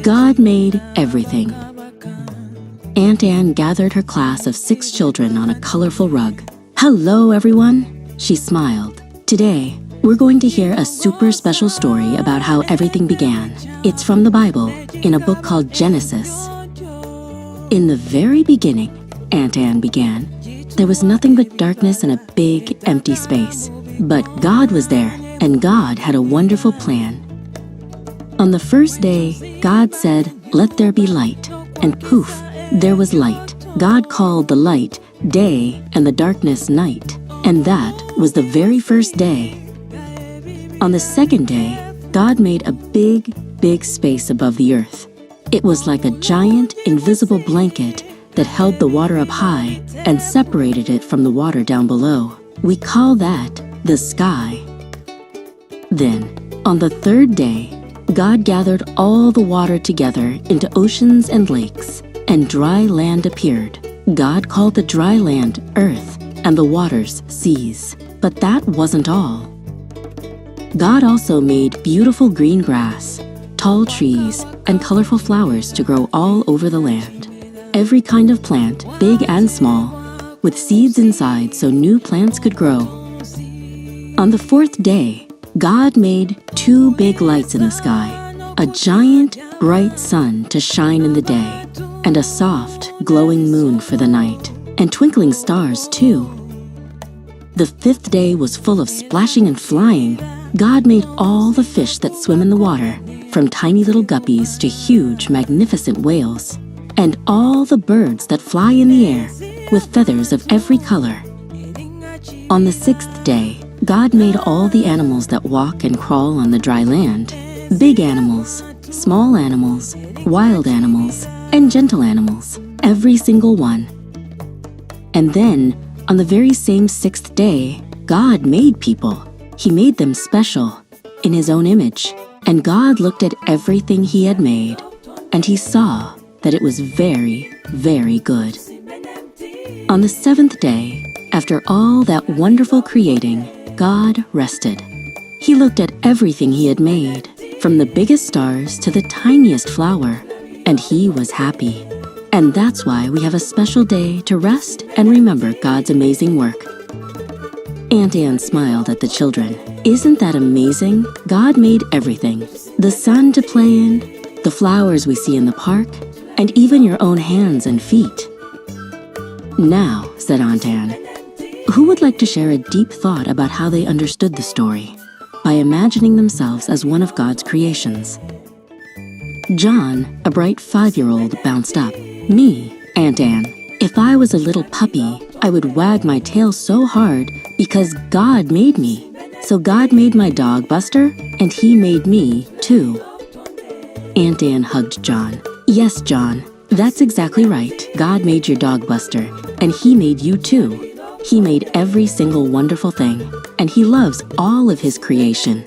God made everything. Aunt Anne gathered her class of 6 children on a colorful rug. Hello, everyone, she smiled. Today, we're going to hear a super special story about how everything began. It's from the Bible, in a book called Genesis. In the very beginning, Aunt Anne began, there was nothing but darkness and a big, empty space. But God was there, and God had a wonderful plan. On the first day, God said, "Let there be light," and poof, there was light. God called the light day and the darkness night, and that was the very first day. On the second day, God made a big, big space above the earth. It was like a giant, invisible blanket that held the water up high and separated it from the water down below. We call that the sky. Then, on the third day, God gathered all the water together into oceans and lakes, and dry land appeared. God called the dry land earth and the waters seas. But that wasn't all. God also made beautiful green grass, tall trees, and colorful flowers to grow all over the land. Every kind of plant, big and small, with seeds inside so new plants could grow. On the fourth day, God made 2 big lights in the sky, a giant, bright sun to shine in the day, and a soft, glowing moon for the night, and twinkling stars too. The 5th day was full of splashing and flying. God made all the fish that swim in the water, from tiny little guppies to huge, magnificent whales, and all the birds that fly in the air with feathers of every color. On the 6th day, God made all the animals that walk and crawl on the dry land, big animals, small animals, wild animals, and gentle animals, every single one. And then, on the very same 6th day, God made people. He made them special, in His own image. And God looked at everything He had made, and He saw that it was very, very good. On the 7th day, after all that wonderful creating, God rested. He looked at everything He had made, from the biggest stars to the tiniest flower, and He was happy. And that's why we have a special day to rest and remember God's amazing work. Aunt Anne smiled at the children. Isn't that amazing? God made everything. The sun to play in, the flowers we see in the park, and even your own hands and feet. Now, said Aunt Anne, who would like to share a deep thought about how they understood the story by imagining themselves as one of God's creations? John, a bright 5-year-old, bounced up. Me, Aunt Anne. If I was a little puppy, I would wag my tail so hard because God made me. So God made my dog Buster, and He made me too. Aunt Anne hugged John. Yes, John, that's exactly right. God made your dog Buster, and He made you too. He made every single wonderful thing, and He loves all of His creation.